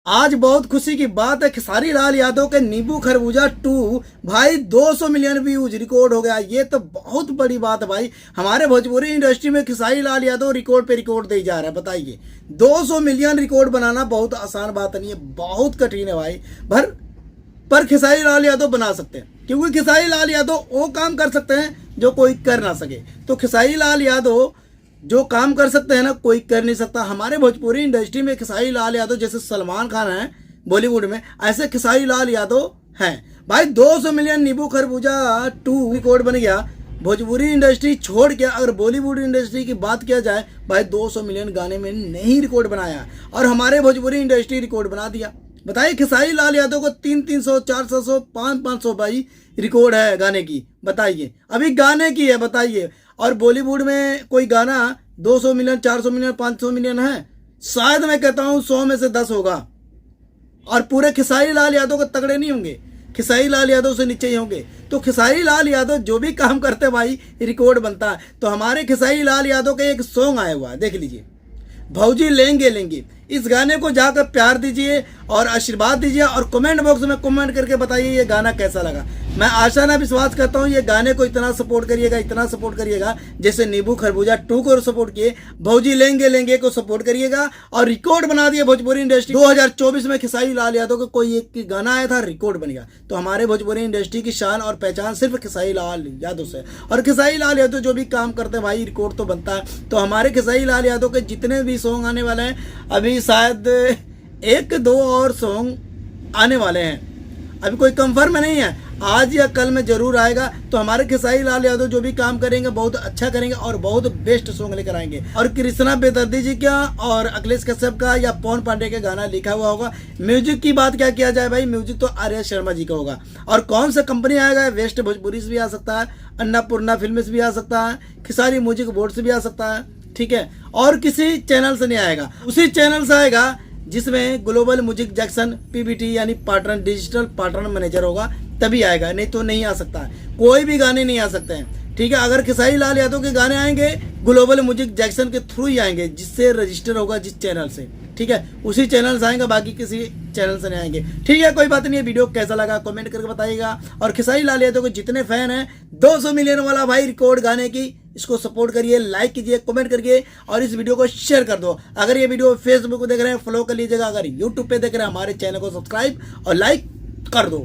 आज बहुत खुशी की बात है, खेसारी लाल यादव के नींबू खरबूजा 2 भाई 200 मिलियन व्यूज रिकॉर्ड हो गया। ये तो बहुत बड़ी बात है भाई। हमारे भोजपुरी इंडस्ट्री में खेसारी लाल यादव रिकॉर्ड पे रिकॉर्ड दे जा रहा है। बताइए 200 मिलियन रिकॉर्ड बनाना बहुत आसान बात नहीं है, बहुत कठिन है भाई। पर खेसारी लाल यादव बना सकते हैं, क्योंकि खेसारी लाल यादव वो काम कर सकते हैं जो कोई कर ना सके। तो खेसारी लाल यादव जो काम कर सकते हैं ना, कोई कर नहीं सकता। हमारे भोजपुरी इंडस्ट्री में खेसारी लाल यादव जैसे सलमान खान हैं बॉलीवुड में, ऐसे खेसारी लाल यादव हैं भाई। 200 मिलियन नींबू खरबूजा 2 रिकॉर्ड बन गया। भोजपुरी इंडस्ट्री छोड़ के अगर बॉलीवुड इंडस्ट्री की बात किया जाए भाई, 200 मिलियन गाने में नहीं रिकॉर्ड बनाया और हमारे भोजपुरी इंडस्ट्री रिकॉर्ड बना दिया। बताइए खेसारी लाल यादव को 300, 400, 500 भाई रिकॉर्ड है गाने की। बताइए अभी गाने की है, बताइए। और बॉलीवुड में कोई गाना 200 मिलियन, 400 मिलियन, 500 मिलियन है? शायद मैं कहता हूं 100 में से 10 होगा। और पूरे खेसारी लाल यादव को तगड़े नहीं होंगे, खेसारी लाल यादव से नीचे ही होंगे। तो खेसारी लाल यादव जो भी काम करते भाई रिकॉर्ड बनता है। तो हमारे खेसारी लाल यादव का एक सॉन्ग आया हुआ है, देख लीजिए, भौजी लेंगे लेंगे। इस गाने को जाकर प्यार दीजिए और आशीर्वाद दीजिए और कमेंट बॉक्स में कमेंट करके बताइए ये गाना कैसा लगा। मैं आशा ना विश्वास करता हूँ ये गाने को इतना सपोर्ट करिएगा, इतना सपोर्ट करिएगा जैसे नींबू खरबूजा 2 को सपोर्ट किए, भौजी लेंगे लेंगे को सपोर्ट करिएगा। और रिकॉर्ड बना दिए भोजपुरी इंडस्ट्री। 2024 में खेसारी लाल यादव का कोई एक गाना आया था, रिकॉर्ड बन गया। तो हमारे भोजपुरी इंडस्ट्री की शान और पहचान सिर्फ खेसारी लाल यादव से। और खेसारी लाल यादव जो भी काम करते हैं भाई रिकॉर्ड तो बनता है। तो हमारे खेसारी लाल यादव के जितने भी सॉन्ग आने वाले हैं, अभी शायद 1-2 और सॉन्ग आने वाले हैं, अभी कोई कंफर्म नहीं है, आज या कल में जरूर आएगा। तो हमारे खेसारी लाल यादव जो भी काम करेंगे बहुत अच्छा करेंगे और बहुत बेस्ट सॉन्ग लेकर आएंगे। और कृष्णा बेदर्दी जी का और अखिलेश कश्यप का या पवन पांडे का गाना लिखा हुआ होगा। म्यूजिक की बात क्या किया जाए भाई, म्यूजिक तो आर्या शर्मा जी का होगा। और कौन सा कंपनी आएगा, वेस्ट भोजपुरी से भी आ सकता है, अन्नपूर्णा फिल्म से भी आ सकता है, खेसारी म्यूजिक बोर्ड से भी आ सकता है, ठीक है। और किसी चैनल से नहीं आएगा, उसी चैनल से आएगा जिसमें ग्लोबल म्यूजिक जैक्सन पीबीटी यानी पार्टनर डिजिटल पार्टनर मैनेजर होगा, तभी आएगा, नहीं तो नहीं आ सकता। कोई भी गाने नहीं आ सकते हैं, ठीक है। अगर खेसारी लाल यादव के गाने आएंगे ग्लोबल म्यूजिक जैक्सन के थ्रू ही आएंगे, जिससे रजिस्टर होगा जिस चैनल से, ठीक है, उसी चैनल से आएंगे, बाकी किसी चैनल से नहीं आएंगे, ठीक है। कोई बात नहीं है, वीडियो कैसा लगा कमेंट करके बताइएगा। और खेसारी लाल यादव के जितने फैन हैं 200 मिलियन वाला भाई रिकॉर्ड गाने की, इसको सपोर्ट करिए, लाइक कीजिए, कमेंट करिए और इस वीडियो को शेयर कर दो। अगर ये वीडियो फेसबुक पे देख रहे हैं फॉलो कर लीजिएगा, अगर यूट्यूब पे देख रहे हैं हमारे चैनल को सब्सक्राइब और लाइक कर दो।